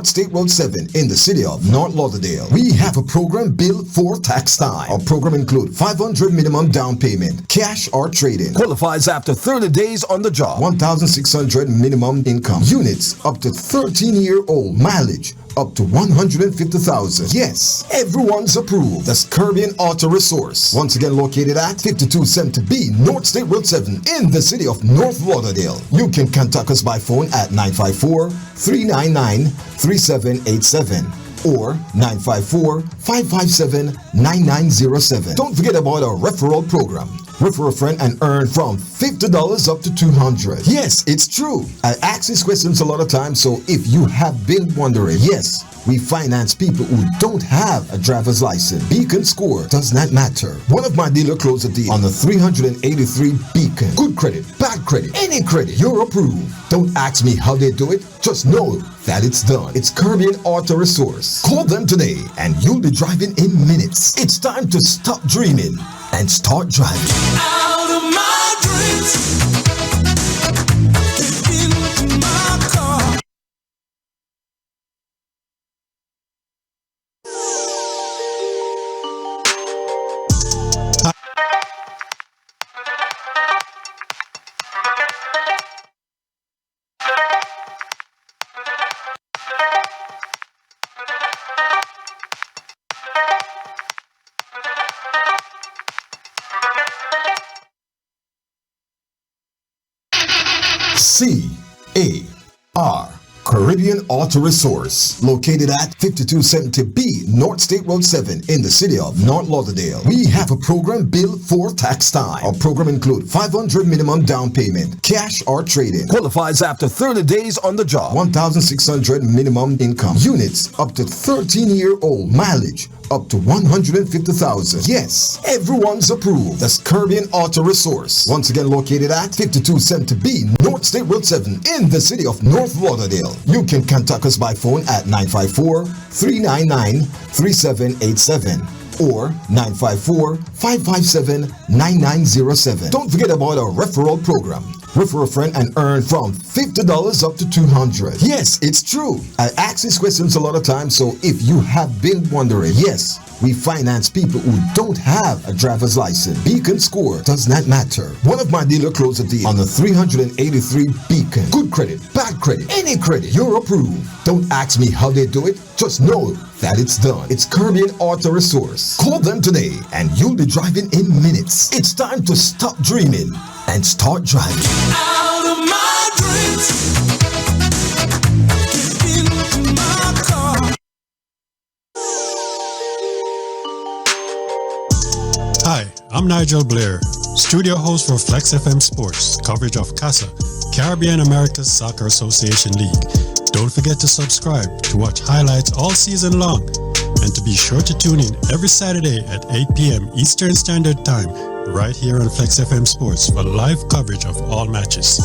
North State Road 7 in the city of North Lauderdale. We have a program built for tax time. Our program includes $500 minimum down payment, cash or trade-in. Qualifies after 30 days on the job. $1,600 minimum income. Units up to 13-year-old. Mileage up to 150,000. Yes, everyone's approved. That's Caribbean Auto Resource. Once again located at 5270B North State Road 7 in the city of North Lauderdale. You can contact us by phone at 954-399-3787 or 954-557-9907. Don't forget about our referral program. Refer a friend and earn from $50 up to $200. Yes, it's true. I ask these questions a lot of times, so if you have been wondering, yes, we finance people who don't have a driver's license. Beacon score does not matter. One of my dealer closed a deal on the 383 Beacon. Good credit, bad credit, any credit, you're approved. Don't ask me how they do it. Just know that it's done. It's Caribbean Auto Resource. Call them today and you'll be driving in minutes. It's time to stop dreaming and start driving. Out of my dreams, into my car. CAR Caribbean Auto Resource, located at 5270B North State Road 7 in the city of North Lauderdale. We have a program built for tax time. Our program includes $500 minimum down payment, cash or trade-in. Qualifies after 30 days on the job. $1,600 minimum income. Units up to 13-year-old. Mileage up to 150,000. Yes, everyone's approved. That's Caribbean Auto Resource. Once again located at 5270B North State Road 7 in the city of North Lauderdale. You can contact us by phone at 954-399-3787 or 954-557-9907. Don't forget about our referral program. Refer a friend and earn from $50 up to $200. Yes, it's true. I ask these questions a lot of times, so if you have been wondering, yes, we finance people who don't have a driver's license. Beacon score does not matter. One of my dealer closed a deal on the 383 Beacon. Good credit, bad credit, any credit, you're approved. Don't ask me how they do it. Just know that it's done. It's Caribbean Auto Resource. Call them today and you'll be driving in minutes. It's time to stop dreaming and start driving. Out of my dreams, into my car. Hi, I'm Nigel Blair, studio host for Flex FM Sports, coverage of CASA, Caribbean America's Soccer Association League. Don't forget to subscribe to watch highlights all season long and to be sure to tune in every Saturday at 8 p.m. Eastern Standard Time right here on Flex FM Sports for live coverage of all matches.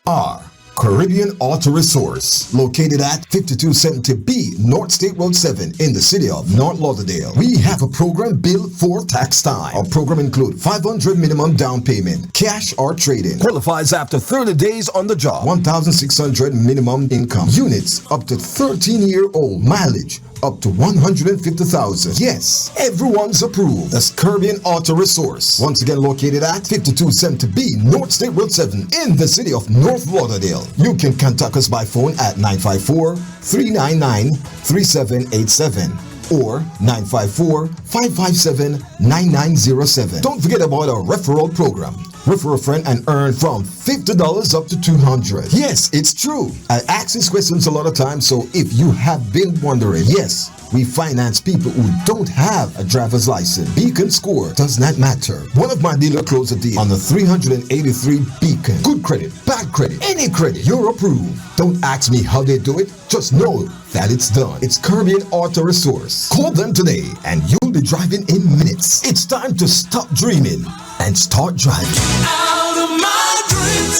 CAR Caribbean Auto Resource, located at 5270B North State Road 7 in the city of North Lauderdale. We have a program built for tax time. Our program includes $500 minimum down payment, cash or trade-in. Qualifies after 30 days on the job. $1,600 minimum income. Units up to 13-year-old. Mileage up to 150,000. Yes, everyone's approved. That's Caribbean Auto Resource. Once again located at 5270B North State Road 7 in the city of North Lauderdale. You can contact us by phone at 954-399-3787 or 954-557-9907. Don't forget about our referral program. Refer a friend and earn from $50 up to $200. Yes, it's true. I ask these questions a lot of times, so if you have been wondering, yes, we finance people who don't have a driver's license. Beacon score does not matter. One of my dealer closed a deal on the 383 Beacon. Good credit, bad credit, any credit, you're approved. Don't ask me how they do it. Just know that it's done. It's Caribbean Auto Resource. Call them today and you'll be driving in minutes. It's time to stop dreaming and start driving. Out of my dreams.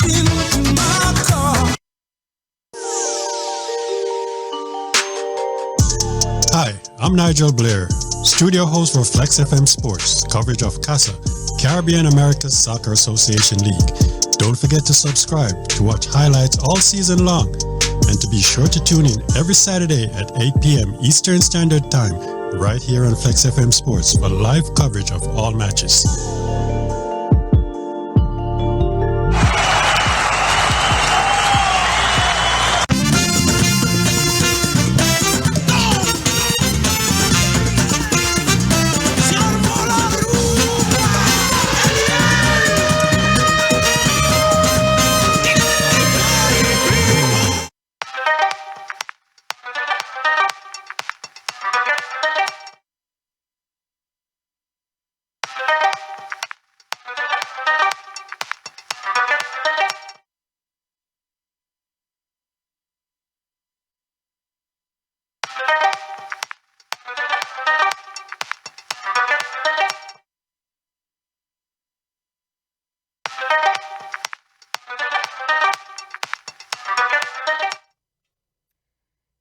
Get into my car. Hi, I'm Nigel Blair, studio host for Flex FM Sports, coverage of CASA, Caribbean America's Soccer Association League. Don't forget to subscribe to watch highlights all season long and to be sure to tune in every Saturday at 8 p.m. Eastern Standard Time right here on Flex FM Sports for live coverage of all matches.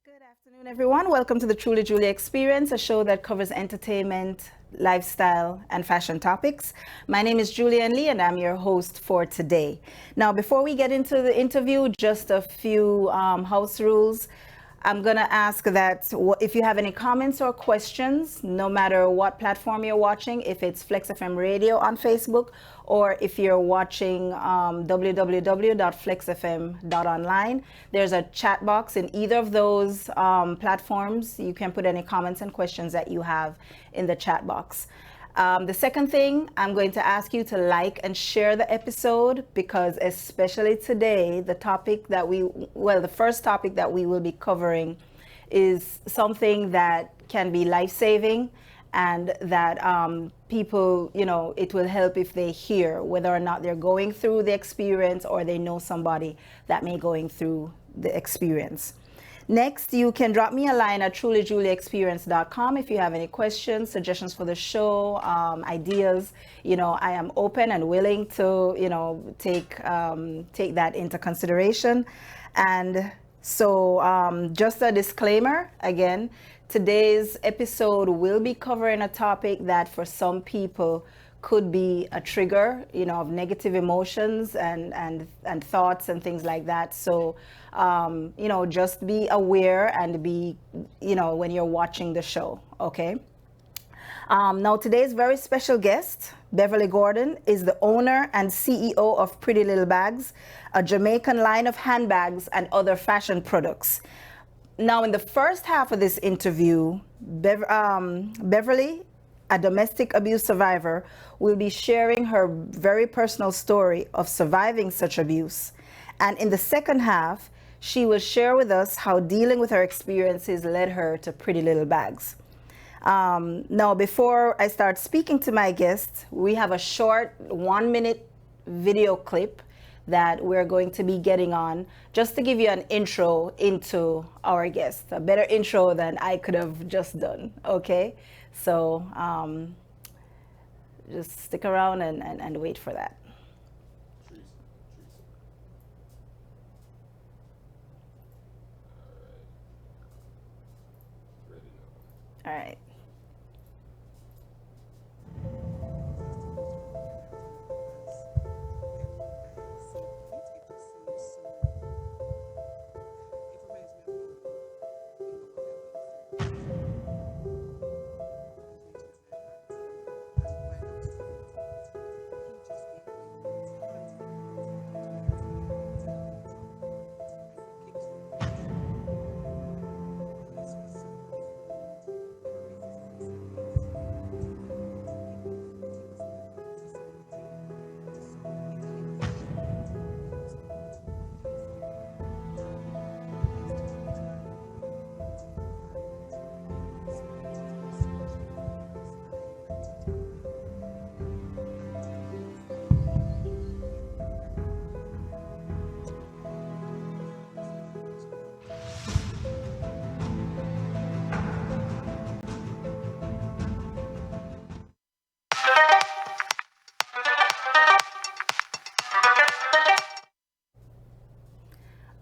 Good afternoon, everyone. Welcome to the Truly Julie Experience, a show that covers entertainment, lifestyle, and fashion topics. My name is Julian Lee, and I'm your host for today. Now, before we get into the interview, just a few house rules. I'm going to ask that if you have any comments or questions, no matter what platform you're watching, if it's Flex FM Radio on Facebook, or if you're watching www.flexfm.online, there's a chat box in either of those platforms. You can put any comments and questions that you have in the chat box. The second thing, I'm going to ask you to like and share the episode, because especially today, the first topic that we will be covering is something that can be life-saving, and that people, it will help if they hear, whether or not they're going through the experience or they know somebody that may going through the experience. Next, you can drop me a line at trulyjulieexperience.com if you have any questions, suggestions for the show, ideas. I am open and willing to, take that into consideration. And so just a disclaimer, again, today's episode will be covering a topic that for some people could be a trigger, of negative emotions and thoughts and things like that. So, just be aware and be, when you're watching the show, okay? Now, today's very special guest, Beverly Gordon, is the owner and CEO of Pretty Little Bags, a Jamaican line of handbags and other fashion products. Now, in the first half of this interview, Beverly, a domestic abuse survivor, will be sharing her very personal story of surviving such abuse. And in the second half, she will share with us how dealing with her experiences led her to Pretty Little Bags. Now, before I start speaking to my guest, we have a short 1-minute video clip that we're going to be getting on, just to give you an intro into our guest, a better intro than I could have just done, okay? So just stick around and wait for that. All right.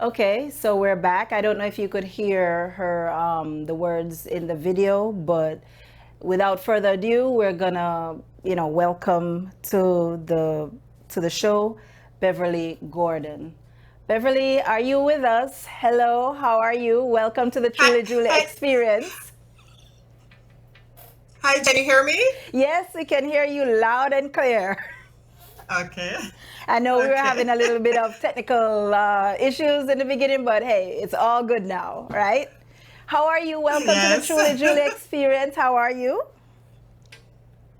Okay, so we're back. I don't know if you could hear her the words in the video, but without further ado, we're gonna, welcome to the show, Beverly Gordon. Beverly, are you with us? Hello, how are you? Welcome to the Hi, Truly Julie hi, Experience. hi, can you hear me? Yes, we can hear you loud and clear. Okay, I know we were okay. having a little bit of technical issues in the beginning, but hey, it's all good now, right? How are you? Welcome to the Yes, Truly Julie Experience. How are you?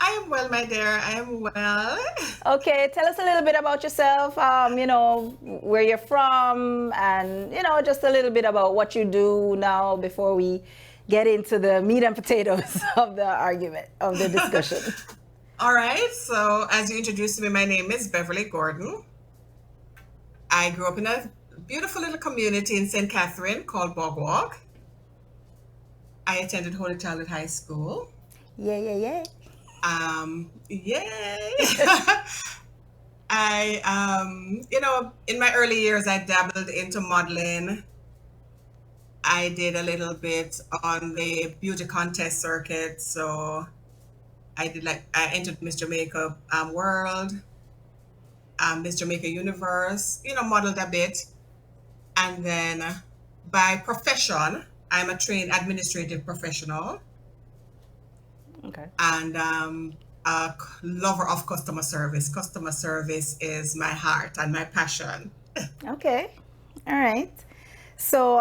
I am well, my dear. I am well. Okay, tell us a little bit about yourself, where you're from, and, just a little bit about what you do now before we get into the meat and potatoes of the argument, of the discussion. All right, so as you introduced me, my name is Beverly Gordon. I grew up in a beautiful little community in St. Catherine called Bogwalk. I attended Holy Child High School. Yeah, yeah, yeah. Yay! In my early years, I dabbled into modeling. I did a little bit on the beauty contest circuit. So I entered Miss Jamaica World, Miss Jamaica Universe, modeled a bit. And then by profession, I'm a trained administrative professional Okay. and a lover of customer service. Customer service is my heart and my passion. Okay. All right. So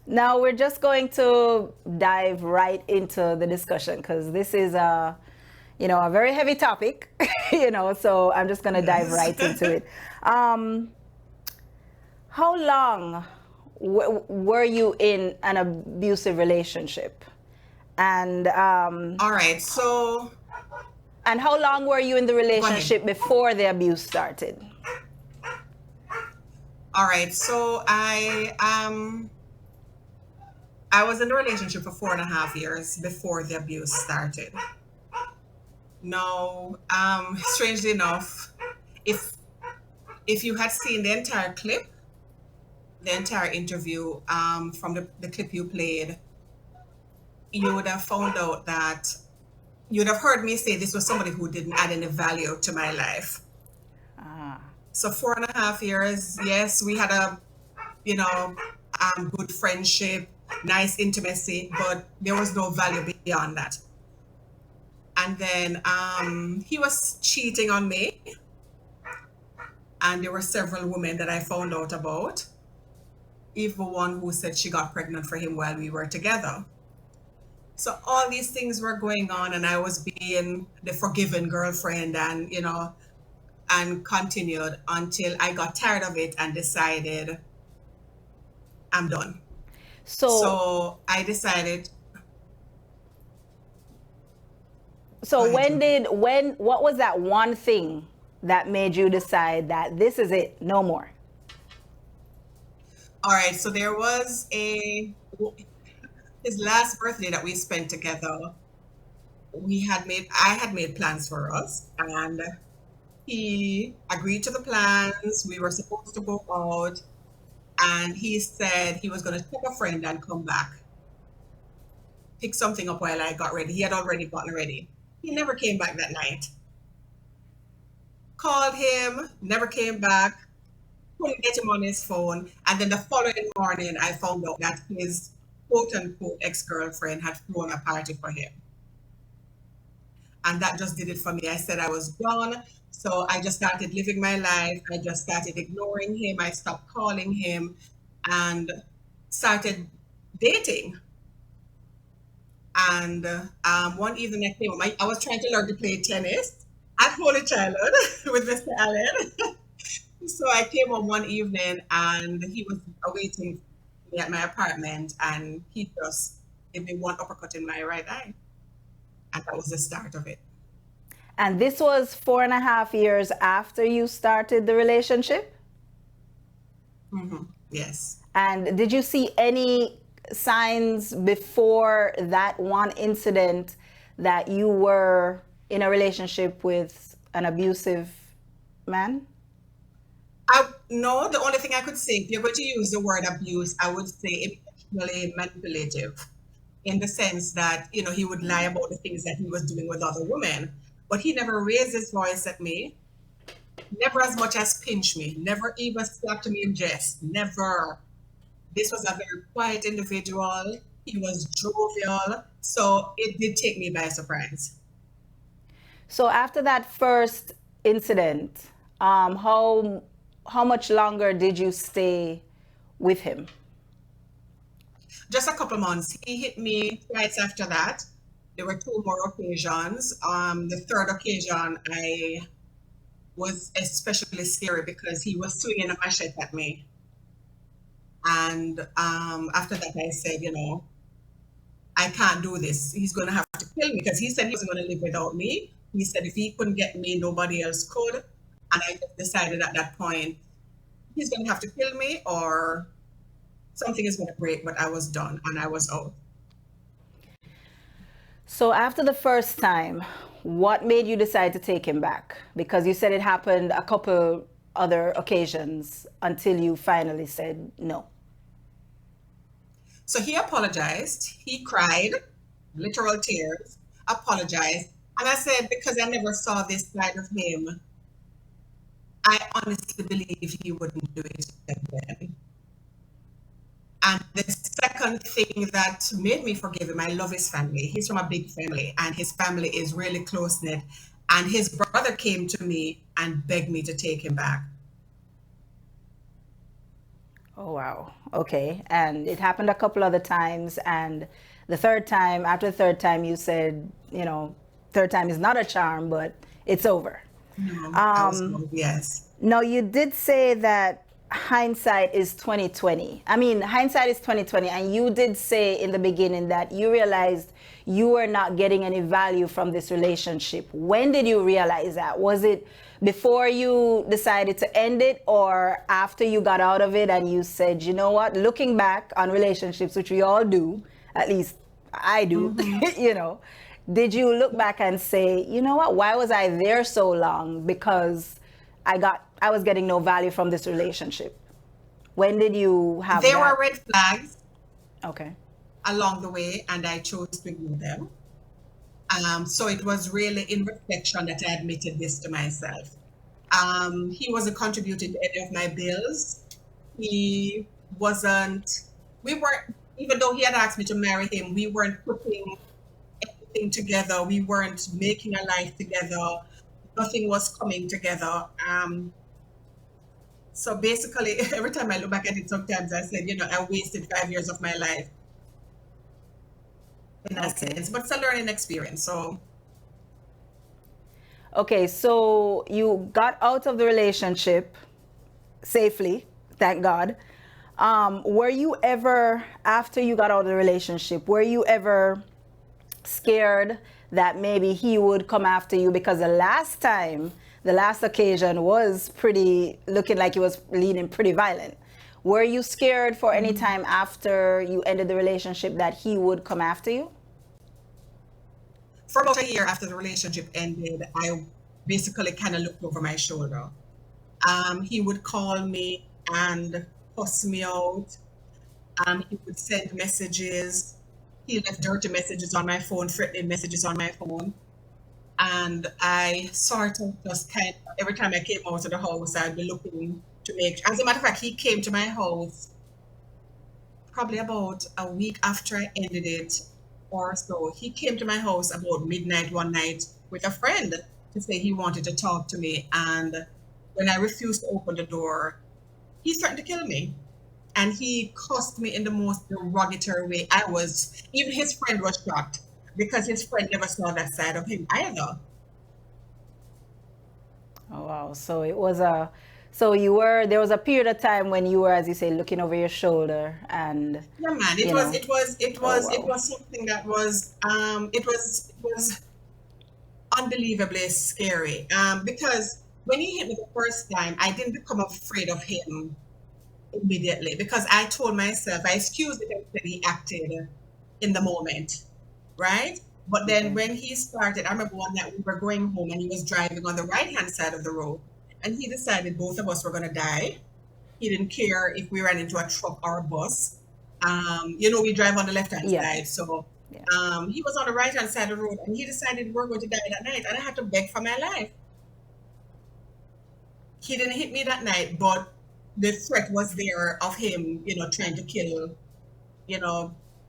now we're just going to dive right into the discussion because this is a very heavy topic, so I'm just going to dive Yes. right into it. Um, how long were you in an abusive relationship? And All right, so and how long were you in the go ahead. relationship before the abuse started? All right, so I was in a relationship for 4.5 years before the abuse started. Now, strangely enough, if if you had seen the entire clip, the entire interview from the clip you played, you would have found out that you would have heard me say this was somebody who didn't add any value to my life. Ah, So 4.5 years, yes, we had a good friendship, nice intimacy, but there was no value beyond that. And then he was cheating on me, and there were several women that I found out about, even one who said she got pregnant for him while we were together. So all these things were going on, and I was being the forgiven girlfriend, and continued until I got tired of it and decided I'm done. so So I decided, go so ahead, Julie. what was that one thing that made you decide that this is it, no more? All right, so there was his last birthday that we spent together. I had made plans for us, and he agreed to the plans. We were supposed to go out, and he said he was going to take a friend and come back, pick something up while I got ready. He had already gotten ready. He never came back that night. Called him, never came back, couldn't get him on his phone. And then the following morning, I found out that his quote unquote ex girlfriend had thrown a party for him. And that just did it for me. I said I was done. So I just started living my life. I just started ignoring him. I stopped calling him and started dating. And one evening I came home. I was trying to learn to play tennis at Holy Childhood with Mr. Allen. So I came home one evening and he was awaiting me at my apartment, and he just gave me one uppercut in my right eye. And that was the start of it. And this was 4.5 years after you started the relationship? Yes. And did you see any signs before that one incident that you were in a relationship with an abusive man? No, the only thing I could say, if you're going to use the word abuse, I would say emotionally manipulative, in the sense that, he would lie about the things that he was doing with other women. But he never raised his voice at me, never as much as pinch me, never even slapped me in jest, never. This was a very quiet individual. He was jovial. So it did take me by surprise. So after that first incident, how much longer did you stay with him? Just a couple months. He hit me twice after that. There were two more occasions. The third occasion, I was especially scary because he was swinging a machete at me. And after that, I said, I can't do this. He's going to have to kill me, because he said he wasn't going to live without me. He said if he couldn't get me, nobody else could. And I just decided at that point, he's going to have to kill me or something is going to break. But I was done and I was out. So after the first time, what made you decide to take him back? Because you said it happened a couple other occasions until you finally said no. So he apologized. He cried, literal tears, apologized. And I said, because I never saw this side of him, I honestly believe he wouldn't do it again. And the second thing that made me forgive him, I love his family. He's from a big family, and his family is really close knit. And his brother came to me and begged me to take him back. Oh, wow. Okay. And it happened a couple other times. And the third time, after the third time, you said, third time is not a charm, but it's over. No, I was told, yes. Now, you did say that hindsight is 2020. I mean, hindsight is 2020. And you did say in the beginning that you realized you were not getting any value from this relationship. When did you realize that? Was it before you decided to end it, or after you got out of it and you said, you know what, looking back on relationships, which we all do, at least I do, did you look back and say, you know what, why was I there so long? Because I was getting no value from this relationship. When did you have There that? were red flags Okay. along the way, and I chose to ignore them. So it was really in reflection that I admitted this to myself. He wasn't contributing to any of my bills. He wasn't, we weren't, even though he had asked me to marry him, we weren't putting anything together. We weren't making a life together. Nothing was coming together. So basically, every time I look back at it, sometimes I said, I wasted 5 years of my life in that Okay. sense. But it's a learning experience. So Okay, so you got out of the relationship safely, thank God. Were you ever, after you got out of the relationship, were you ever scared that maybe he would come after you? Because the last occasion was looking like he was leaning pretty violent. Were you scared for any time after you ended the relationship that he would come after you? for about a year after the relationship ended, I basically kind of looked over my shoulder. He would call me and cuss me out. He would send messages. He left dirty messages on my phone, threatening messages on my phone. And I sort of just kind of, every time I came out of the house, I'd be looking to make, as a matter of fact, he came to my house probably about a week after I ended it or so. He came to my house about midnight one night with a friend to say he wanted to talk to me. And when I refused to open the door, he threatened to kill me. And he cussed me in the most derogatory way. Even his friend was shocked because his friend never saw that side of him either. Oh wow. There was a period of time when you were, as you say, looking over your shoulder and, Yeah, man, you know, it wow. was something that was, it was unbelievably scary. Because when he hit me the first time, I didn't become afraid of him immediately because I told myself, I excused it and said he acted in the moment, right? But then Okay. when he started, I remember one night we were going home and he was driving on the right hand side of the road. and he decided both of us were going to die. He didn't care if we ran into a truck or a bus. We drive on the left hand Yeah. side, so Yeah. he was on the right hand side of the road, and he decided we're going to die that night, and I had to beg for my life. He didn't hit me that night, but the threat was there of him, trying to kill,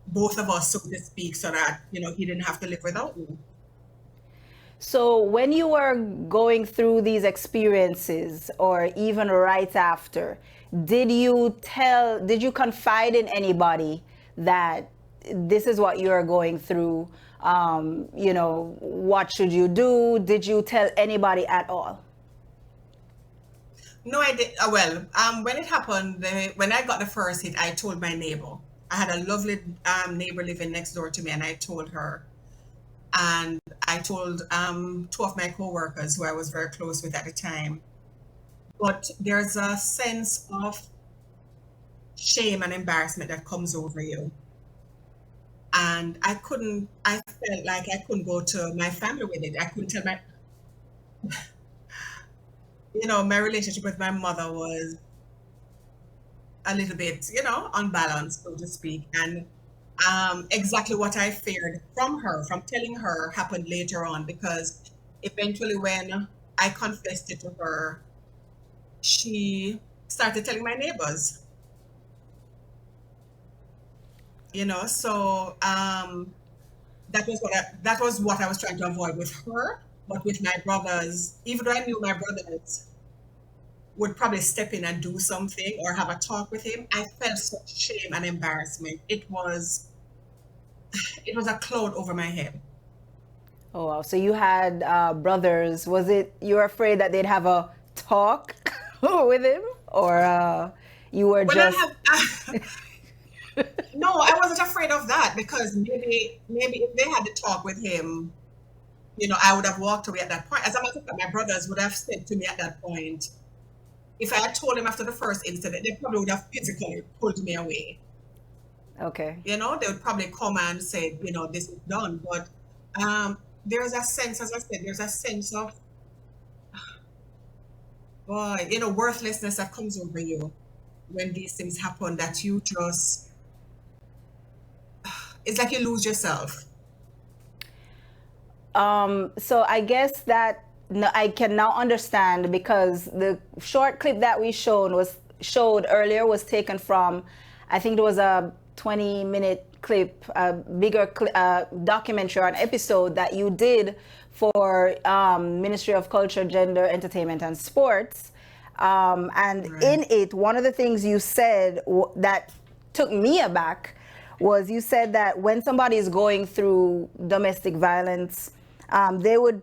both of us, so to speak, so that he didn't have to live without me. So when you were going through these experiences or even right after, did you confide in anybody that this is what you're going through? What should you do? Did you tell anybody at all? No, I did. Well, when it happened, when I got the first hit, I told my neighbor. I had a lovely neighbor living next door to me, and I told her. And I told two of my coworkers who I was very close with at the time. But there's a sense of shame and embarrassment that comes over you. And I felt like I couldn't go to my family with it. I couldn't tell my relationship with my mother was a little bit, unbalanced, so to speak. And exactly what I feared from telling her, happened later on, because eventually when I confessed it to her, she started telling my neighbors. So that was what I was trying to avoid with her. But with my brothers, even though I knew my brothers would probably step in and do something or have a talk with him, I felt such shame and embarrassment. It was a cloud over my head. Oh, wow. So you had brothers. Was it you were afraid that they'd have a talk with him, or you were Well, just no, I wasn't afraid of that, because maybe if they had to talk with him, I would have walked away at that point. As a matter of fact, my brothers would have said to me at that point, if I had told them after the first incident, they probably would have physically pulled me away. okay? They would probably come and say, this is done. But there's a sense, as I said, there's a sense of, boy, worthlessness that comes over you when these things happen, that you just, it's like you lose yourself. So I guess that I can now understand, because the short clip that we showed earlier was taken from, I think it was a 20-minute clip, a bigger documentary or an episode that you did for Ministry of Culture, Gender, Entertainment, and Sports. And Right. in it, one of the things you said that took me aback was you said that when somebody is going through domestic violence, they would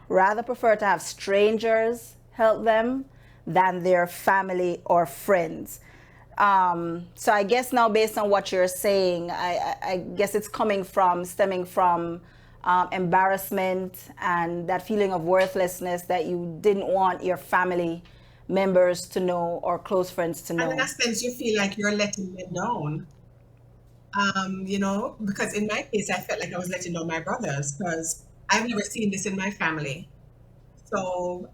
rather prefer to have strangers help them than their family or friends. So I guess now, based on what you're saying, I guess it's stemming from embarrassment and that feeling of worthlessness that you didn't want your family members to know or close friends to And in know. a sense, you feel like you're letting them down. Because in my case, I felt like I was letting down my brothers, because I've never seen this in my family. So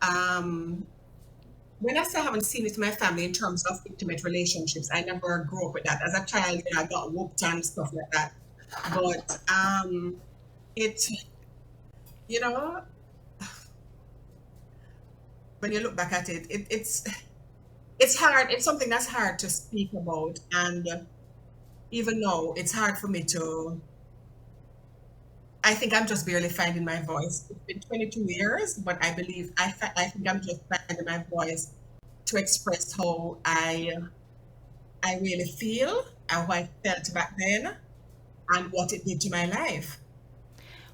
when I say I haven't seen it in my family in terms of intimate relationships, I never grew up with that. As a child, I got whooped and stuff like that. But it, you know, when you look back at it, it's hard. It's something that's hard to speak about, and even though it's hard for me to, I think I'm just barely finding my voice. It's been 22 years, but I think I'm just finding my voice to express how I really feel and how I felt back then and what it did to my life.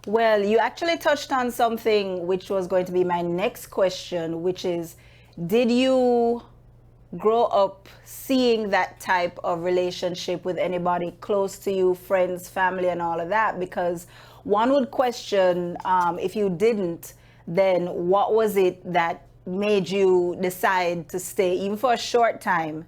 Well, you actually touched on something which was going to be my next question, which is, did you grow up seeing that type of relationship with anybody close to you, friends, family, and all of that? Because one would question, if you didn't, then what was it that made you decide to stay, even for a short time,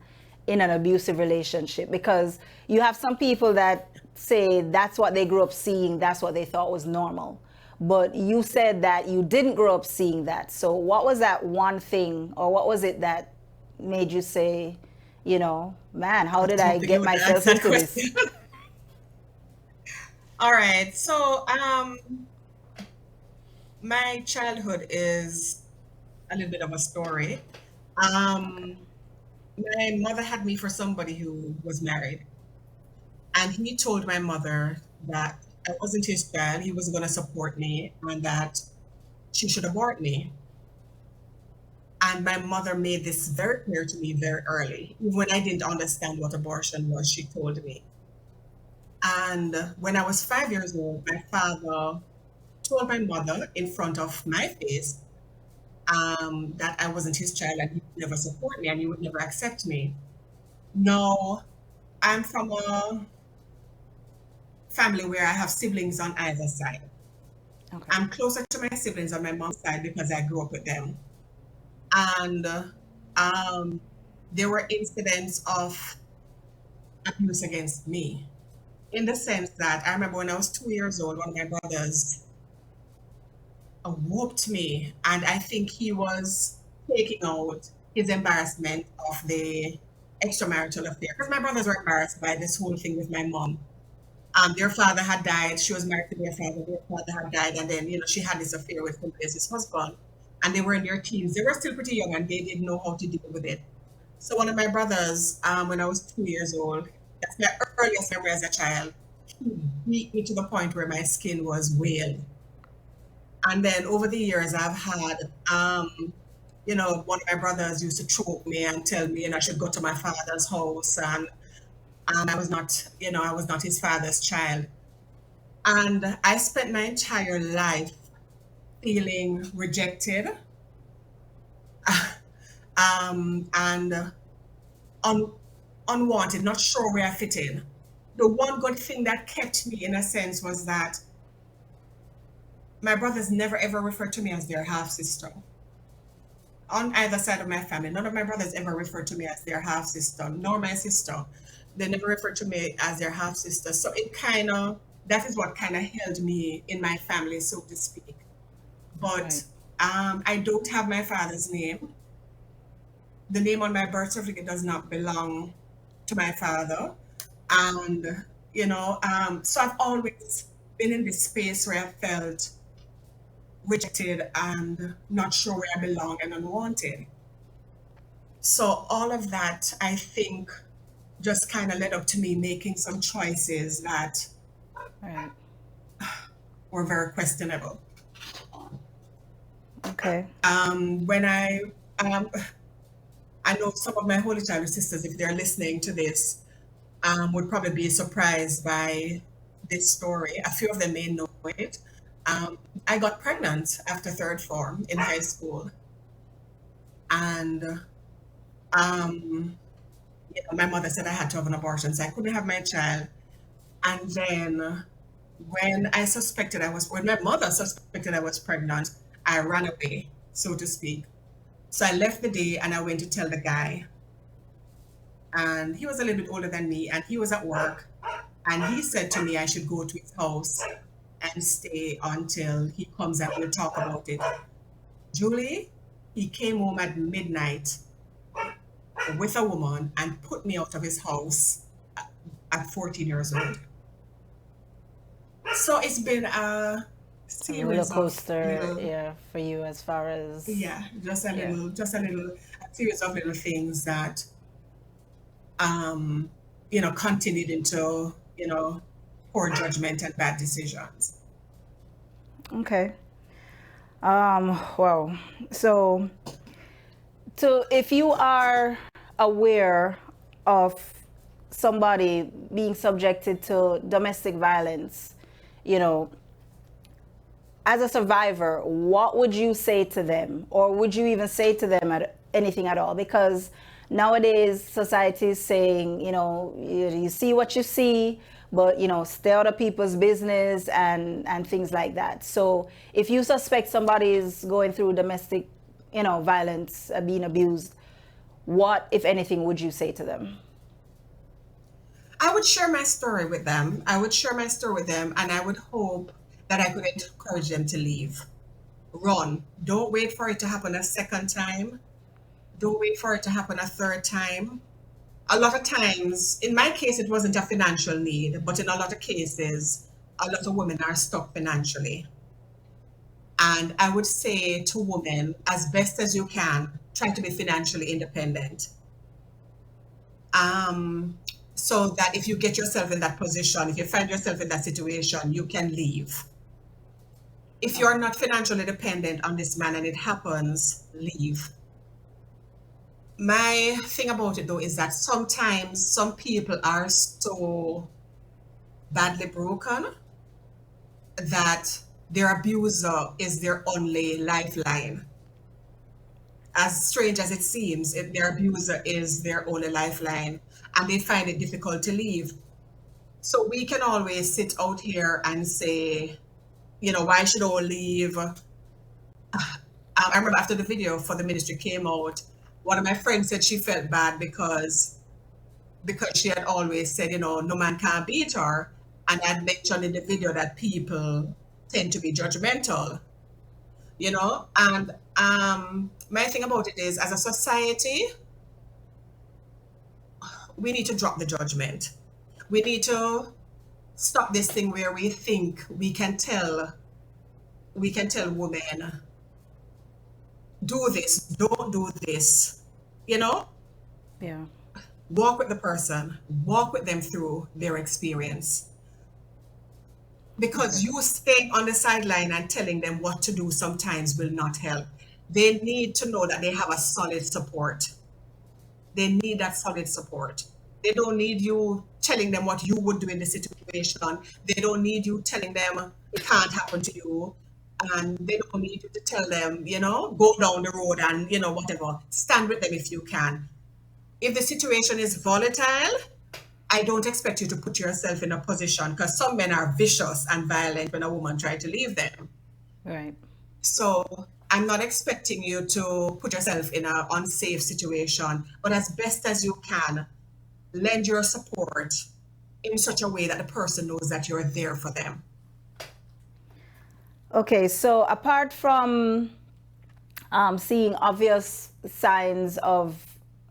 in an abusive relationship? Because you have some people that say that's what they grew up seeing, that's what they thought was normal. but you said that you didn't grow up seeing that. So what was that one thing, or what was it that made you say, man, how I was did I hoping you get would myself answer that into this? question. All right. So, my childhood is a little bit of a story. Okay. Um, my mother had me for somebody who was married, and he told my mother that I wasn't his child. He was going to support me, and that she should abort me. And my mother made this very clear to me very early. Even when I didn't understand what abortion was, she told me. And when I was 5 years old, my father told my mother in front of my face that I wasn't his child and he would never support me and he would never accept me. No, I'm from a family where I have siblings on either side. Okay. I'm closer to my siblings on my mom's side because I grew up with them. And um, there were incidents of abuse against me in the sense that I remember when I was 2 years old, one of my brothers whooped me, and I think he was taking out his embarrassment of the extramarital affair because my brothers were embarrassed by this whole thing with my mom. Their father had died. She was married to their father. Their father had died, and then she had this affair with somebody else's husband, and they were in their teens. They were still pretty young, and they didn't know how to deal with it. So one of my brothers, when I was 2 years old, that's my earliest memory as a child, he beat me to the point where my skin was whaled. And then over the years, I've had, one of my brothers used to choke me and tell me, I should go to my father's house, and I was not his father's child. And I spent my entire life feeling rejected, and un- unwanted, not sure where I fit in. The one good thing that kept me, in a sense, was that my brothers never ever referred to me as their half sister. On either side of my family, none of my brothers ever referred to me as their half sister, nor my sister. They never referred to me as their half sister. So that is what kind of held me in my family, so to speak. But Right. I don't have my father's name. The name on my birth certificate does not belong to my father. And, so I've always been in this space where I felt rejected and not sure where I belong and unwanted. So all of that, I think, just kind of led up to me making some choices that Right. were very questionable. Okay. When um, I know some of my Holy Child sisters, if they're listening to this, would probably be surprised by this story. A few of them may know it. Um, I got pregnant after third form in high school, and my mother said I had to have an abortion, so I couldn't have my child. And then when my mother suspected I was pregnant, I ran away, so to speak. So I left the day and I went to tell the guy. And he was a little bit older than me and he was at work. And he said to me I should go to his house and stay until he comes and we'll talk about it. Julie, he came home at midnight with a woman and put me out of his house at 14 years old. So it's been a A roller series of coaster, little, yeah, for you as far as, yeah, yeah. a series of little things that, um, continued into, poor judgment and bad decisions. Okay. Wow. So, if you are aware of somebody being subjected to domestic violence, you know, as a survivor, what would you say to them? Or would you even say to them anything at all? Because nowadays society is saying, you see what you see, but, stay out of people's business and things like that. So if you suspect somebody is going through domestic, violence, being abused, what, if anything, would you say to them? I would share my story with them. I would share my story with them, and I would hope that I could encourage them to leave. Run. Don't wait for it to happen a second time. Don't wait for it to happen a third time. A lot of times, in my case, it wasn't a financial need, but in a lot of cases, a lot of women are stuck financially. And I would say to women, as best as you can, try to be financially independent. Um, so that if you get yourself in that position, if you find yourself in that situation, you can leave. If you're not financially dependent on this man and it happens, leave. My thing about it though is that sometimes some people are so badly broken that their abuser is their only lifeline. As strange as it seems, if their abuser is their only lifeline and they find it difficult to leave. So we can always sit out here and say, why should I leave? I remember after the video for the ministry came out, one of my friends said she felt bad because she had always said, no man can beat her. And I'd mentioned in the video that people tend to be judgmental, and my thing about it is, as a society, we need to drop the judgment. We need to stop this thing where we think we can tell women, do this, don't do this, you know? Yeah. Walk with the person, walk with them through their experience. Because you staying on the sideline and telling them what to do sometimes will not help. They need to know that they have a solid support. They need that solid support. They don't need you telling them what you would do in the situation. They don't need you telling them it can't happen to you. And they don't need you to tell them, go down the road and, whatever. Stand with them if you can. If the situation is volatile, I don't expect you to put yourself in a position, because some men are vicious and violent when a woman tries to leave them. Right. So I'm not expecting you to put yourself in an unsafe situation, but as best as you can, lend your support in such a way that the person knows that you're there for them. Okay, so apart from seeing obvious signs of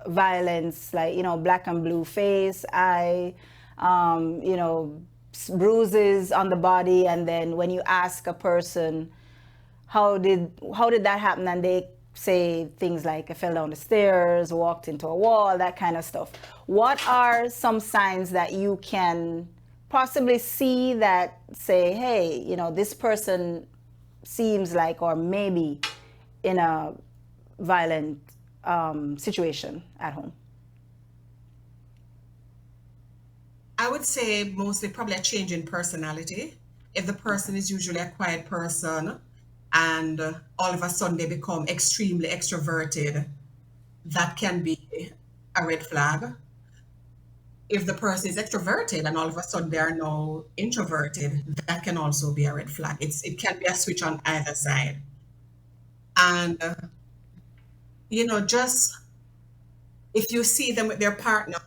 violence, like, black and blue face, eye, bruises on the body, and then when you ask a person, how did that happen, and they say things like, I fell down the stairs, walked into a wall, that kind of stuff. What are some signs that you can possibly see that say, hey, this person seems like, or maybe in a violent situation at home? I would say mostly probably a change in personality. If the person is usually a quiet person and all of a sudden they become extremely extroverted, that can be a red flag. If the person is extroverted and all of a sudden they are now introverted, that can also be a red flag. It can be a switch on either side. And, just if you see them with their partner,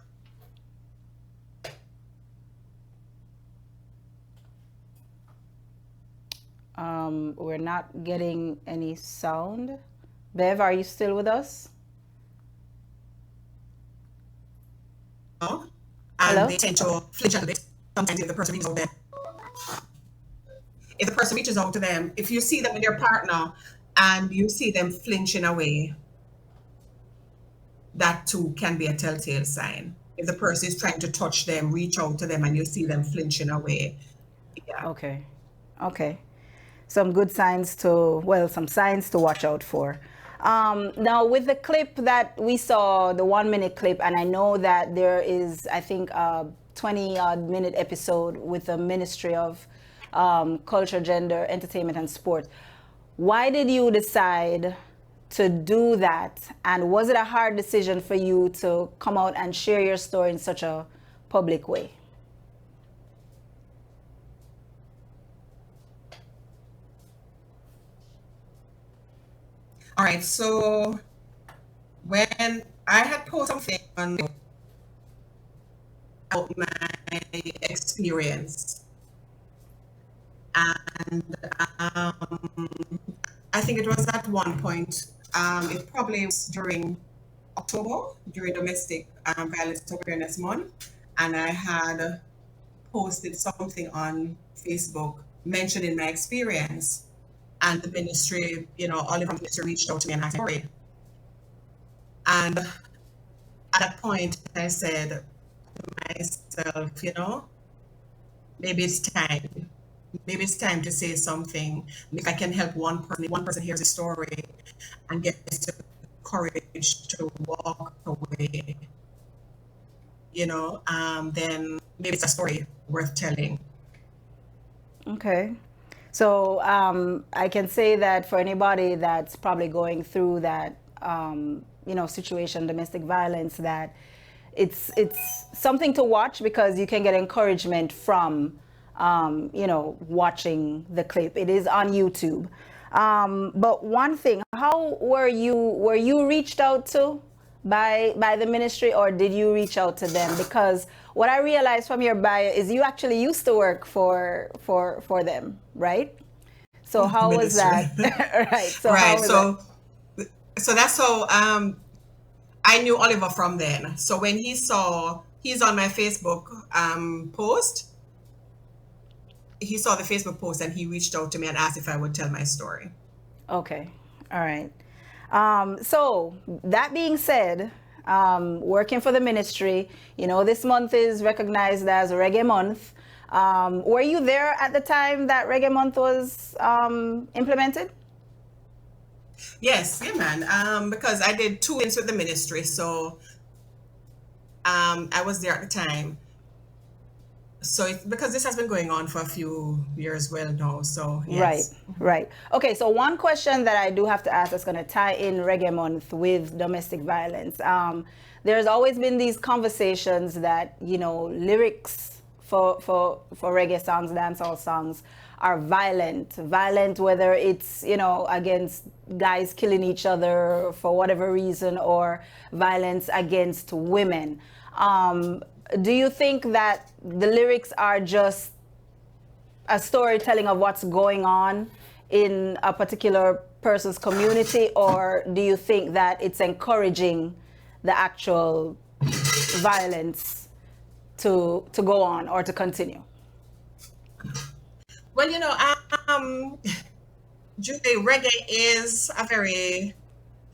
we're not getting any sound. Bev, are you still with us? and Hello? they tend to flinch a little bit. Sometimes if the person reaches out to them, if you see them with their partner and you see them flinching away, that too can be a telltale sign. If the person is trying to touch them, reach out to them, and you see them flinching away, yeah. Okay. Some signs to watch out for. Now, with the clip that we saw, the 1 minute clip, and I know that there is, I think, a 20-odd minute episode with the Ministry of Culture, Gender, Entertainment, and Sport. Why did you decide to do that? And was it a hard decision for you to come out and share your story in such a public way? All right, so when I had posted something about my experience, and and I think it was at one point. It probably was during October, during Domestic Violence Awareness Month, and I had posted something on Facebook mentioning my experience, and the ministry, Oliver from the ministry reached out to me and asked for it. And at that point, I said to myself, maybe it's time. Maybe it's time to say something. If I can help one person, if one person hears a story and gets the courage to walk away, then maybe it's a story worth telling. Okay. So I can say that for anybody that's probably going through that, situation, domestic violence, that it's something to watch, because you can get encouragement from, watching the clip. It is on YouTube. But one thing, how were you reached out to by the ministry, or did you reach out to them? Because what I realized from your bio is you actually used to work for them, right? So how was that? Right. So Right. how was that? So that's how I knew Oliver from then. So when he's on my Facebook post, he saw the Facebook post and he reached out to me and asked if I would tell my story. Okay. All right. So that being said, working for the ministry, this month is recognized as Reggae Month. Were you there at the time that Reggae Month was implemented? Yes, yeah, man. Because I did 2 years with the ministry, so I was there at the time. So because this has been going on for a few years well now, so yes. Right. Okay, so one question that I do have to ask that's going to tie in Reggae Month with domestic violence. There's always been these conversations that, lyrics for reggae songs, dancehall songs, are violent, whether it's, against guys killing each other for whatever reason, or violence against women. Do you think that the lyrics are just a storytelling of what's going on in a particular person's community, or do you think that it's encouraging the actual violence to go on or to continue? Well, Julie, reggae is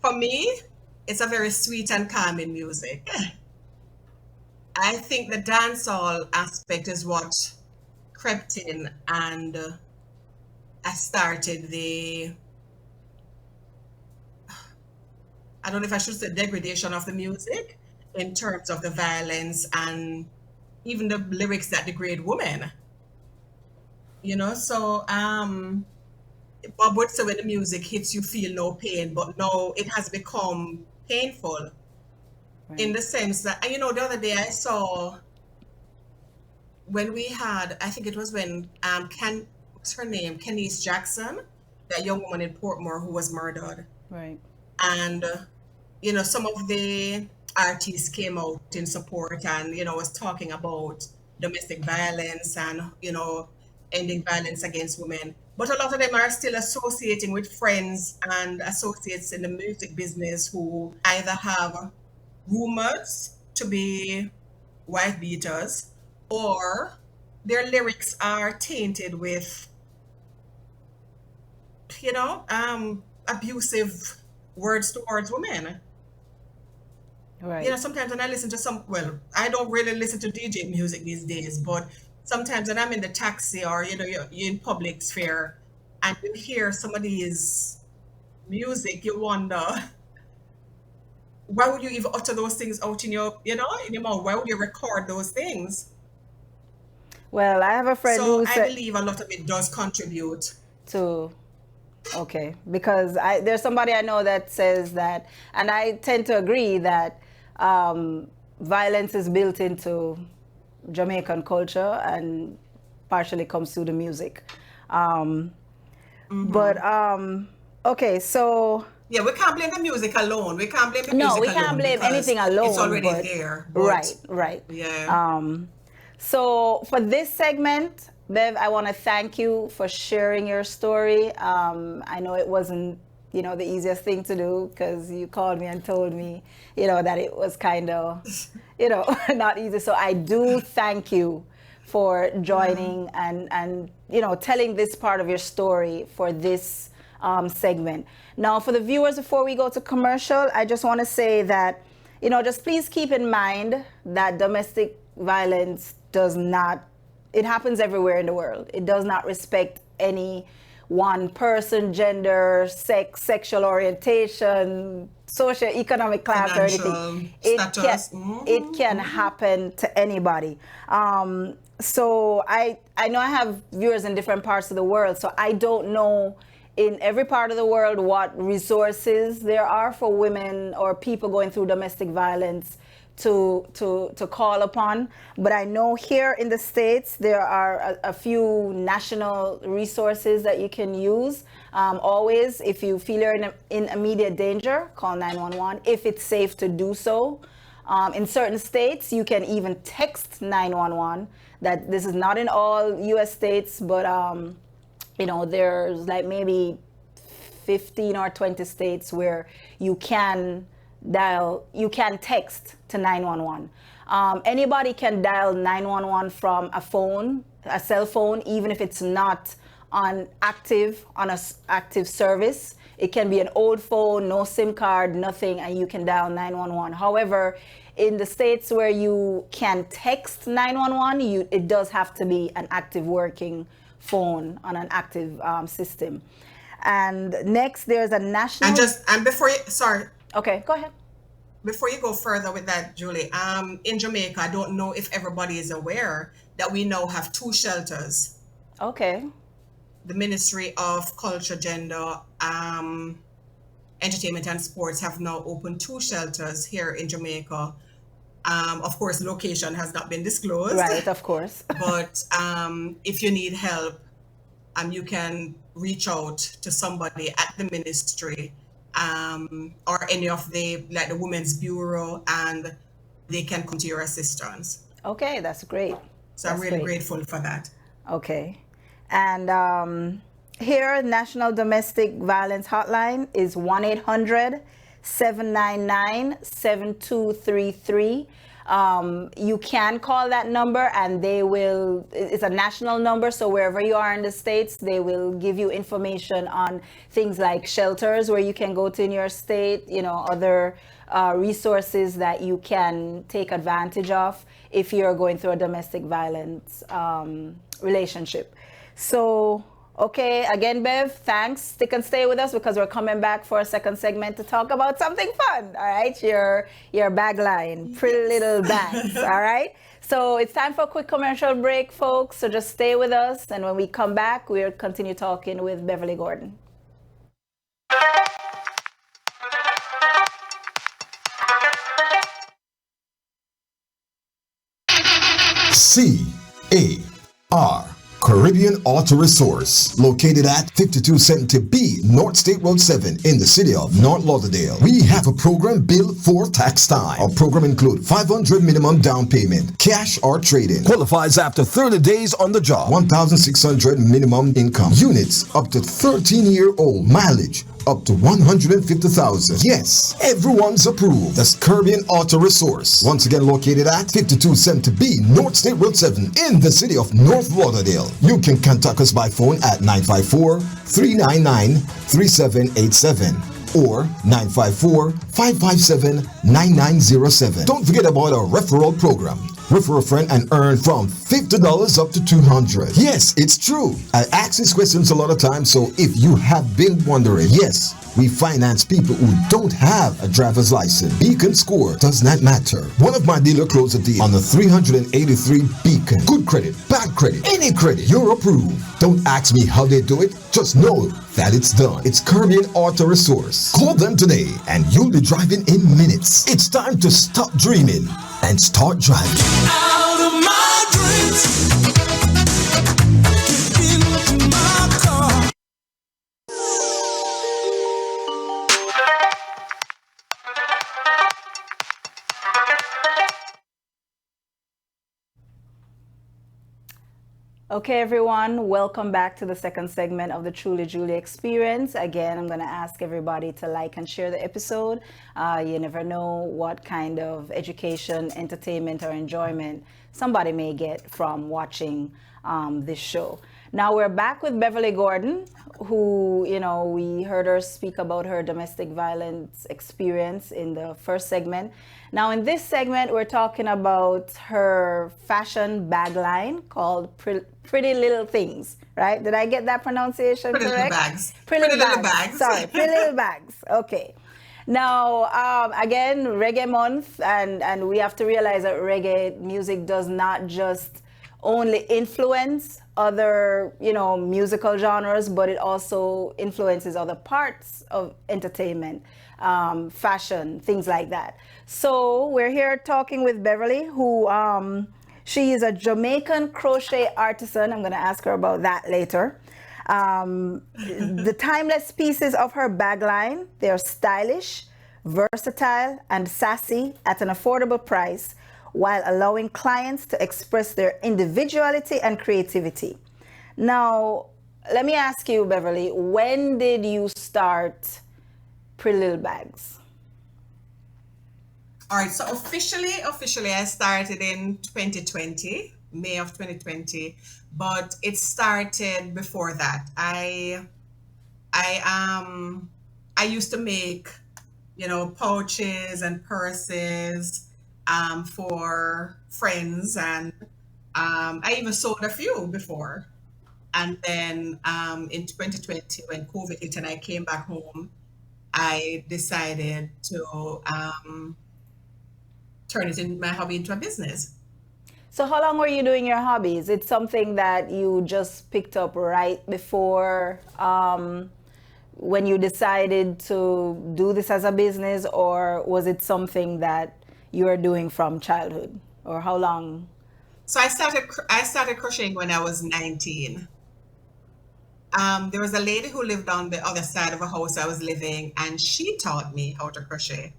for me, it's a very sweet and calming music. I think the dancehall aspect is what crept in and I started I don't know if I should say degradation of the music in terms of the violence and even the lyrics that degrade women. So Bob would say when the music hits you feel no pain, but now it has become painful in the sense that, the other day I saw when we had, I think it was when what's her name, Kenise Jackson, that young woman in Portmore who was murdered. Right. And some of the artists came out in support and was talking about domestic violence and ending violence against women, but a lot of them are still associating with friends and associates in the music business who either have rumors to be wife beaters, or their lyrics are tainted with abusive words towards women. Right. Sometimes when I listen to I don't really listen to DJ music these days, but sometimes when I'm in the taxi or, you're in public sphere and you hear somebody's music, you wonder, why would you even utter those things out in your mouth? Why would you record those things? Well, I have a friend So who I said believe a lot of it does contribute. to, okay, because there's somebody I know that says that, and I tend to agree that violence is built into Jamaican culture and partially comes through the music. But okay, so Yeah, we can't blame the music alone. We can't blame the no, music we alone can't blame because anything alone. it's already but there. But right. yeah. So for this segment, Bev, I want to thank you for sharing your story. I know it wasn't, the easiest thing to do because you called me and told me, that it was kind of, not easy. So I do thank you for joining and telling this part of your story for this segment. Now, for the viewers, before we go to commercial, I just want to say that, just please keep in mind that domestic violence it happens everywhere in the world. It does not respect any one person, gender, sex, sexual orientation, socio-economic class, or anything. It can happen to anybody. So I know I have viewers in different parts of the world, so I don't know in every part of the world what resources there are for women or people going through domestic violence to call upon. But I know here in the States there are a few national resources that you can use. Always, if you feel you're in immediate danger, call 911 if it's safe to do so. In certain states, you can even text 911. That this is not in all U.S. states, but there's like maybe 15 or 20 states where you can text to 911. Anybody can dial 911 from a cell phone, even if it's not on a active service. It can be an old phone, no SIM card, nothing, and you can dial 911. However, in the states where you can text 911, it does have to be an active working phone on an active system. And next, there's a national. And before you, sorry. Okay, go ahead. Before you go further with that, Julie, in Jamaica, I don't know if everybody is aware that we now have 2 shelters. Okay. The Ministry of Culture, Gender, Entertainment and Sports have now opened 2 shelters here in Jamaica. Of course, location has not been disclosed. Right, of course. But if you need help, you can reach out to somebody at the ministry or any of the Women's Bureau, and they can come to your assistance. Okay, that's great. So I'm really grateful for that. Okay. And here, National Domestic Violence Hotline is 1-800-799-7233. You can call that number and it's a national number, so wherever you are in the States, they will give you information on things like shelters where you can go to in your state, other resources that you can take advantage of if you're going through a domestic violence relationship. So, okay, again, Bev, thanks. Stick and stay with us because we're coming back for a second segment to talk about something fun, all right? Your bag line, pretty little bags, all right? So it's time for a quick commercial break, folks, so just stay with us, and when we come back, we'll continue talking with Beverly Gordon. CAR Caribbean Auto Resource, located at 5270B North State Road 7 in the city of North Lauderdale. We have a program built for tax time. Our program includes $500 minimum down payment, cash or trade-in. Qualifies after 30 days on the job. $1,600 minimum income. Units up to 13-year-old. Mileage up to 150,000. Yes, everyone's approved. That's Caribbean Auto Resource. Once again located at 5270B North State Road 7 in the city of North Lauderdale. You can contact us by phone at 954-399-3787 or 954-557-9907. Don't forget about our referral program. Refer a friend and earn from $50 up to $200. Yes, it's true. I ask these questions a lot of times, so if you have been wondering, yes, we finance people who don't have a driver's license. Beacon score does not matter. One of my dealer closed a deal on the 383 Beacon. Good credit, bad credit, any credit, you're approved. Don't ask me how they do it. Just know that it's done. It's Caribbean Auto Resource. Call them today and you'll be driving in minutes. It's time to stop dreaming and start driving. Out of my dreams, get into my car. Okay, everyone, welcome back to the second segment of the Truly Julie experience. Again, I'm going to ask everybody to like and share the episode. You never know what kind of education, entertainment, or enjoyment somebody may get from watching this show. Now we're back with Beverly Gordon, who, we heard her speak about her domestic violence experience in the first segment. Now, in this segment, we're talking about her fashion bag line called Pretty Little Things, right? Did I get that pronunciation Pretty little correct? bags. Pretty Little bags. Sorry, Pretty Little Bags. Okay. Now, again, Reggae Month, and we have to realize that reggae music does not just only influence other, musical genres, but it also influences other parts of entertainment, fashion, things like that. So we're here talking with Beverly, who she is a Jamaican crochet artisan. I'm going to ask her about that later. The timeless pieces of her bag line, they're stylish, versatile, and sassy at an affordable price, while allowing clients to express their individuality and creativity. Now, let me ask you, Beverly, when did you start Pretty Little Bags? All right, so officially, I started in 2020, May of 2020, but it started before that. I used to make, pouches and purses for friends, and I even sold a few before. And then in 2020, when COVID hit and I came back home, I decided to turn my hobby into a business. So how long were you doing your hobby? Is it something that you just picked up right before when you decided to do this as a business, or was it something that you were doing from childhood, or how long? So I started crocheting when I was 19. There was a lady who lived on the other side of a house I was living, and she taught me how to crochet.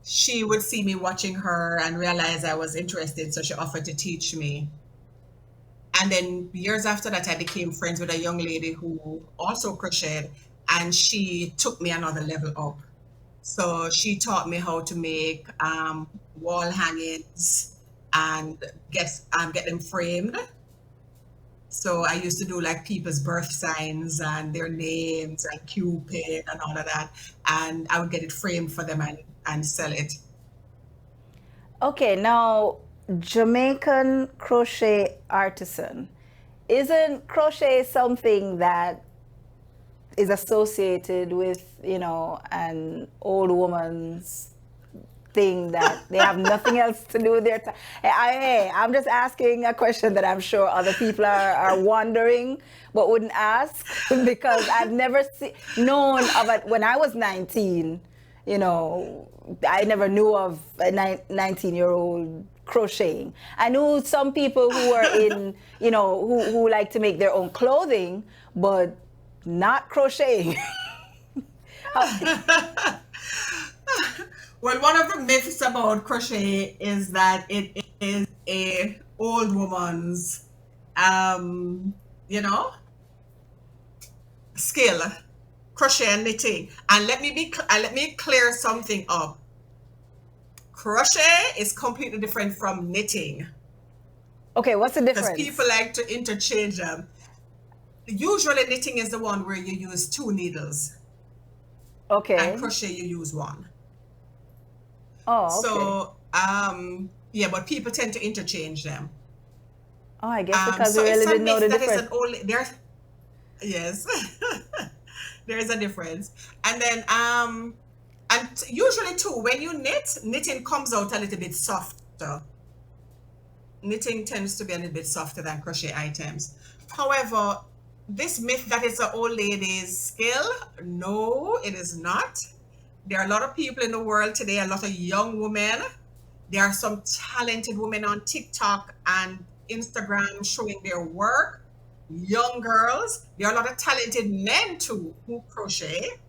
She would see me watching her and realize I was interested, so she offered to teach me. And then years after that, I became friends with a young lady who also crocheted, and she took me another level up. So she taught me how to make wall hangings and get them framed. So I used to do like people's birth signs and their names and Cupid and all of that, and I would get it framed for them and sell it. Okay, now Jamaican crochet artisan. Isn't crochet something that is associated with, an old woman's thing that they have nothing else to do with their time? I'm just asking a question that I'm sure other people are wondering but wouldn't ask because I've never known of it. When I was 19, I never knew of a 19-year-old crocheting. I knew some people who were in, who like to make their own clothing, but not crocheting. Well, one of the myths about crochet is that it is a old woman's, skill, crochet and knitting. And let me clear something up. Crochet is completely different from knitting. Okay, what's the Because difference? people like to interchange them. Usually knitting is the one where you use 2 needles, Okay. and crochet you use 1. Oh, okay. So, but people tend to interchange them. Oh, I guess because So we it's really a didn't know myth the that is difference. an old, yes, there is a difference. And then, usually too, when you knitting comes out a little bit softer. Knitting tends to be a little bit softer than crochet items. However, this myth that it's an old lady's skill, no, it is not. There are a lot of people in the world today, a lot of young women. There are some talented women on TikTok and Instagram showing their work. Young girls. There are a lot of talented men too who crochet.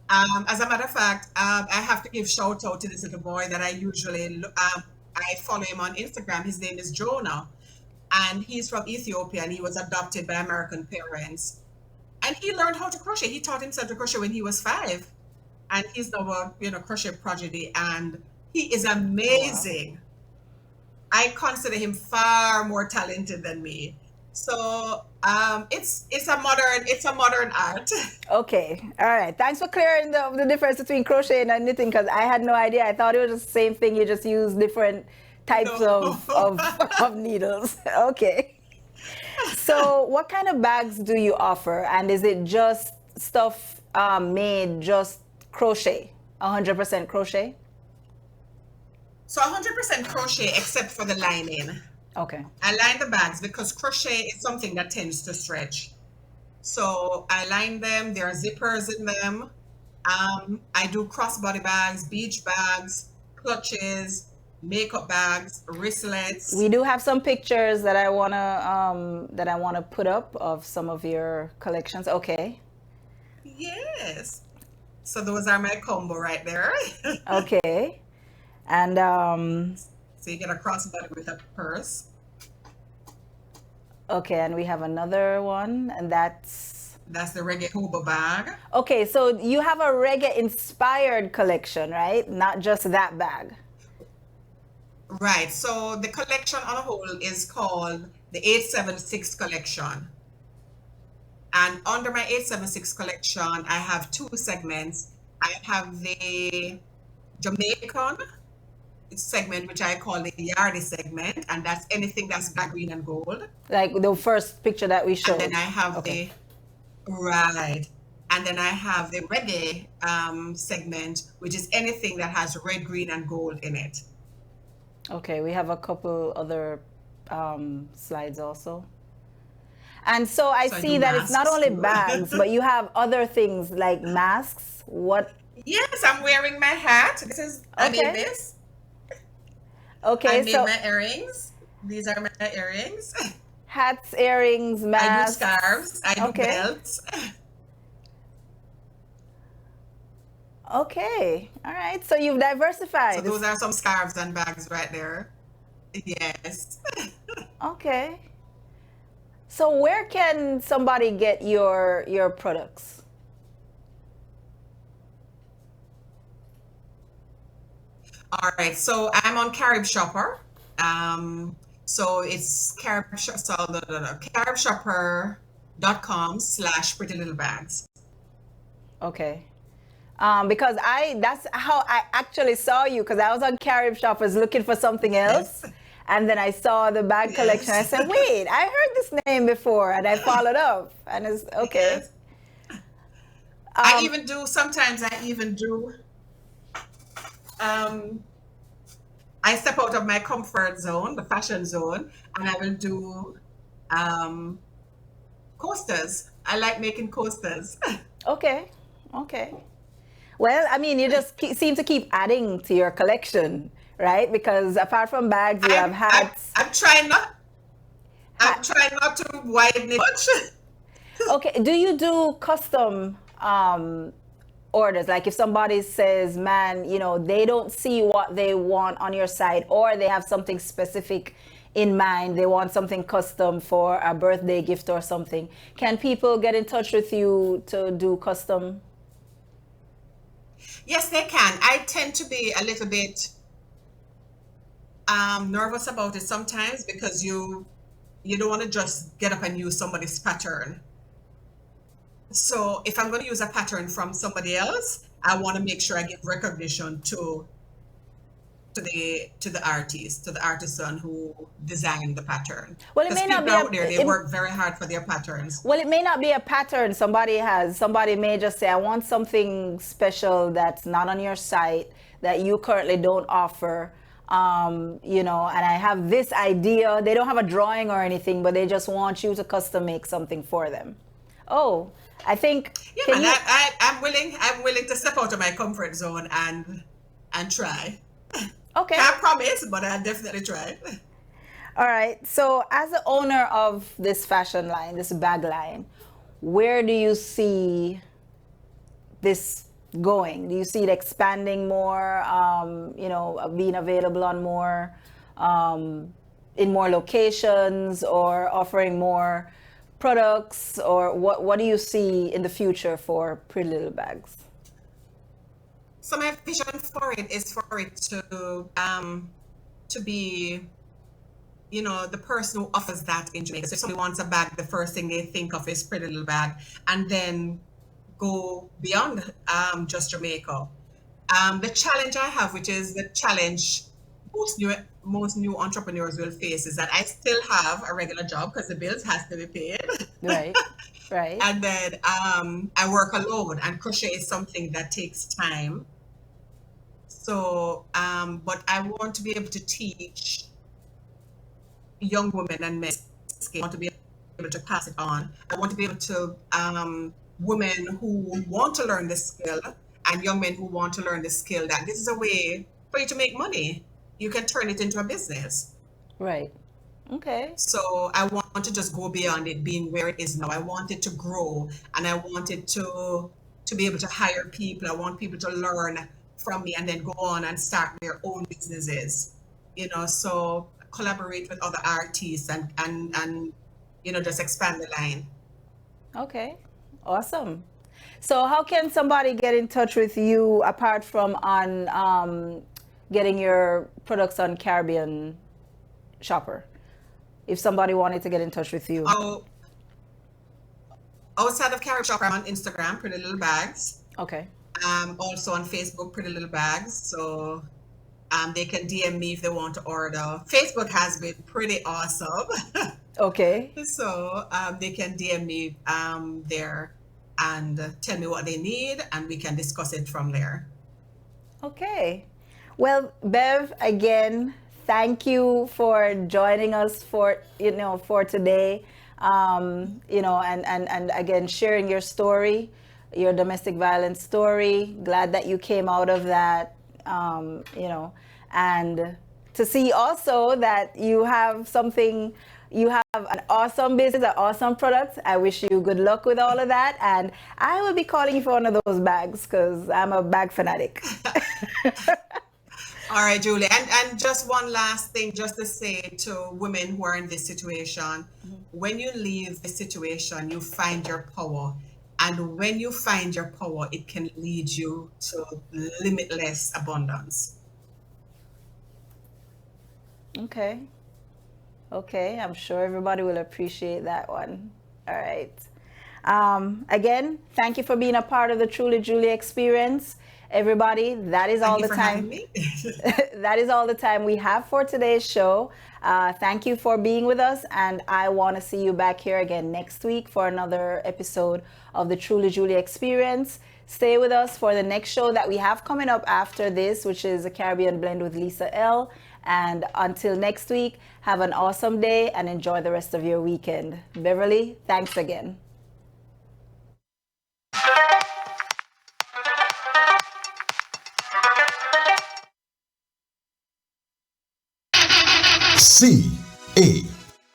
As a matter of fact, I have to give shout out to this little boy that I usually I follow him on Instagram. His name is Jonah. and he's from Ethiopia, and he was adopted by American parents. And he learned how to crochet. He taught himself to crochet when he was 5, and he's now a crochet prodigy, and he is Oh, wow. amazing. I consider him far more talented than me. So it's a modern art. Okay. All right. Thanks for clearing the difference between crocheting and knitting because I had no idea. I thought it was the same thing. You just use different types No. of needles. Okay. So, what kind of bags do you offer? And is it just stuff made just crochet? 100% crochet? So 100% crochet except for the lining. Okay. I line the bags because crochet is something that tends to stretch. So I line them. There are zippers in them. I do crossbody bags, beach bags, clutches, makeup bags, wristlets. We do have some pictures that I wanna put up of some of your collections. Okay. Yes. So those are my combo right there. Okay. And So you get a crossbody with a purse. okay, and we have another one, and that's That's the reggae hobo bag. okay. So you have a reggae inspired collection, right? Not just that bag. Right. So the collection on a whole is called the 876 collection. And under my 876 collection, I have 2 segments. I have the Jamaican segment, which I call the Yardie segment, and that's anything that's black, green, and gold. Like the first picture that we And then showed. I have Okay. right. And then I have the reggae segment, which is anything that has red, green, and gold in it. Okay, we have a couple other slides also. And so I So I see do that it's not masks only too. bags, but you have other things like masks. What? Yes, I'm wearing my hat. I made Okay. this. I Okay, made so my earrings. These are my earrings. hats, earrings, I do masks. scarves. I do Okay. belts. Okay. All right. So you've So diversified. those are some scarves and bags right there. Yes. Okay. So where can somebody get your products? All right. So I'm on Carib Shopper. So it's caribshopper.com/pretty little bags. Okay. Because that's how I actually saw you because I was on Carib Shoppers looking for something else. Yes. And then I saw the bag collection. I Yes. said, wait, I heard this name before. And I followed up. And it's okay. Yes. Um, Sometimes um, I step out of my comfort zone, the fashion zone, and I will do um, coasters. I like making coasters. okay. Okay. Well, I mean, you just seem to keep adding to your collection, right? Because apart from bags, you have I'm, I'm, hats. I'm trying not, I'm Hat. trying not to widen it much. Okay. Do you do custom orders? Like if somebody says, man, they don't see what they want on your site or they have something specific in mind, they want something custom for a birthday gift or something. Can people get in touch with you to do custom? Yes, they can. I tend to be a little bit nervous about it sometimes because you don't want to just get up and use somebody's pattern. So if I'm going to use a pattern from somebody else, I want to make sure I give recognition to the artist, to the artisan who designed the pattern. Well, it Because may not people be out there, they it, work very hard for their patterns. well, it may not be a pattern somebody has. Somebody may just say, I want something special that's not on your site that you currently don't offer. And I have this idea. They don't have a drawing or anything, but they just want you to custom make something for them. Oh, I think, Yeah, can man, you? I'm willing to step out of my comfort zone and try. Okay. Can't promise, but I'll definitely try. All right. So, as the owner of this fashion line, this bag line, where do you see this going? Do you see it expanding more? Being available on more in more locations or offering more products, or what do you see in the future for Pretty Little Bags? So my vision for it is for it to be, you know, the person who offers that in Jamaica. So if somebody wants a bag, the first thing they think of is Pretty Little Bag, and then go beyond just Jamaica. The challenge I have, which is the challenge most new entrepreneurs will face, is that I still have a regular job because the bills has to be paid. Right, right. And then I work alone, and crochet is something that takes time. So, but I want to be able to teach young women and men. I want to be able to pass it on. I want to be able to women who want to learn the skill and young men who want to learn the skill, that this is a way for you to make money. You can turn it into a business. Right. Okay. So I want to just go beyond it being where it is now. I want it to grow, and I want it to be able to hire people. I want people to learn from me and then go on and start their own businesses. You know, so collaborate with other artists and you know, just expand the line. Okay. Awesome. So how can somebody get in touch with you apart from on getting your products on Caribbean Shopper? If somebody wanted to get in touch with you. Oh, outside of Caribbean Shopper, I'm on Instagram, Pretty Little Bags. Okay. Also on Facebook, Pretty Little Bags. So they can DM me if they want to order. Facebook has been pretty awesome. Okay. So they can DM me there and tell me what they need, and we can discuss it from there. Okay. Well, Bev, again, thank you for joining us for today. And again, sharing your story, your domestic violence story. Glad that you came out of that, and to see also that you have an awesome business, an awesome product. I wish you good luck with all of that. And I will be calling you for one of those bags because I'm a bag fanatic. All right, Julie. And just one last thing, just to say to women who are in this situation, when you leave the situation, you find your power. And when you find your power, it can lead you to limitless abundance. Okay. Okay, I'm sure everybody will appreciate that one. All right. Again, thank you for being a part of the Truly Julie experience. Everybody, that is all the time. That is all the time we have for today's show. Thank you for being with us, and I want to see you back here again next week for another episode of the Truly Julie experience. Stay with us for the next show that we have coming up after this, which is a Caribbean Blend with Lisa L. And until next week, have an awesome day and enjoy the rest of your weekend. Beverly, thanks again.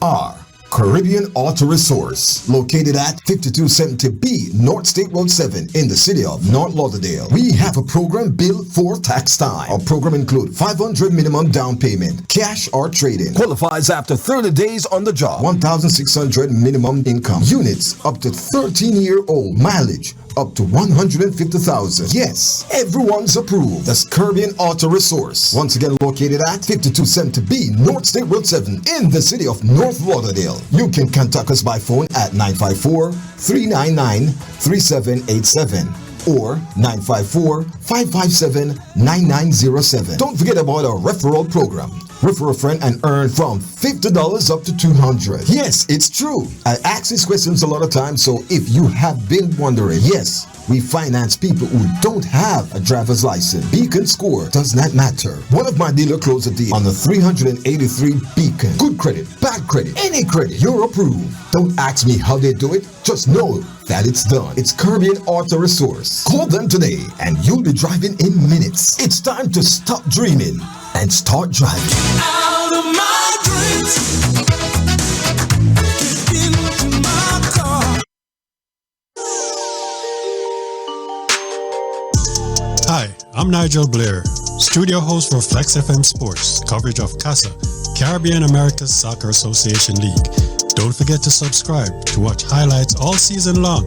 CAR Caribbean Auto Resource, located at 5270B North State Road 7 in the city of North Lauderdale. We have a program built for tax time. Our program includes $500 minimum down payment, cash or trade-in. Qualifies after 30 days on the job. $1,600 minimum income. Units up to 13-year-old. Mileage up to 150,000. Yes, everyone's approved. That's Caribbean Auto Resource. Once again, located at 5270B North State Road 7 in the city of North Lauderdale. You can contact us by phone at 954-399-3787 or 954-557-9907. Don't forget about our referral program. Refer a friend and earn from $50 up to $200. Yes, it's true. I ask these questions a lot of times, so if you have been wondering, yes, we finance people who don't have a driver's license. Beacon score does not matter. One of my dealer closed a deal on the 383 Beacon. Good credit, bad credit, any credit, you're approved. Don't ask me how they do it. Just know that it's done. It's Caribbean Auto Resource. Call them today and you'll be driving in minutes. It's time to stop dreaming and start driving. Out of my dreams, get into my car. Hi, I'm Nigel Blair, studio host for Flex FM Sports, coverage of CASA, Caribbean Americas Soccer Association League. Don't forget to subscribe to watch highlights all season long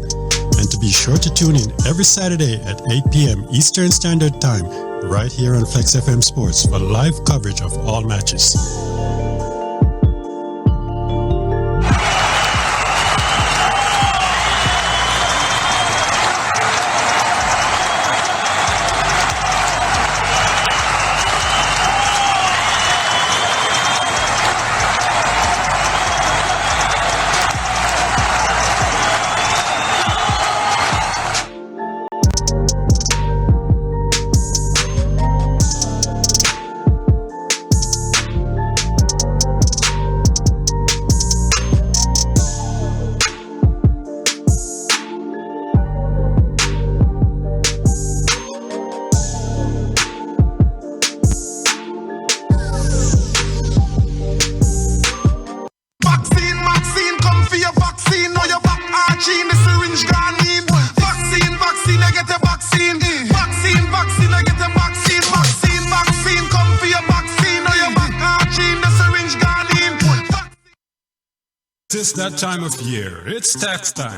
and to be sure to tune in every Saturday at 8 p.m. Eastern Standard Time right here on Flex FM Sports for live coverage of all matches. Vaccine, come for your vaccine. Know your back arching, the syringe gone in. Vaccine, I get a vaccine. Vaccine, I get a vaccine. Vaccine, come for your vaccine. Know your back arching, the syringe gone in. It's that time of year. It's tax time.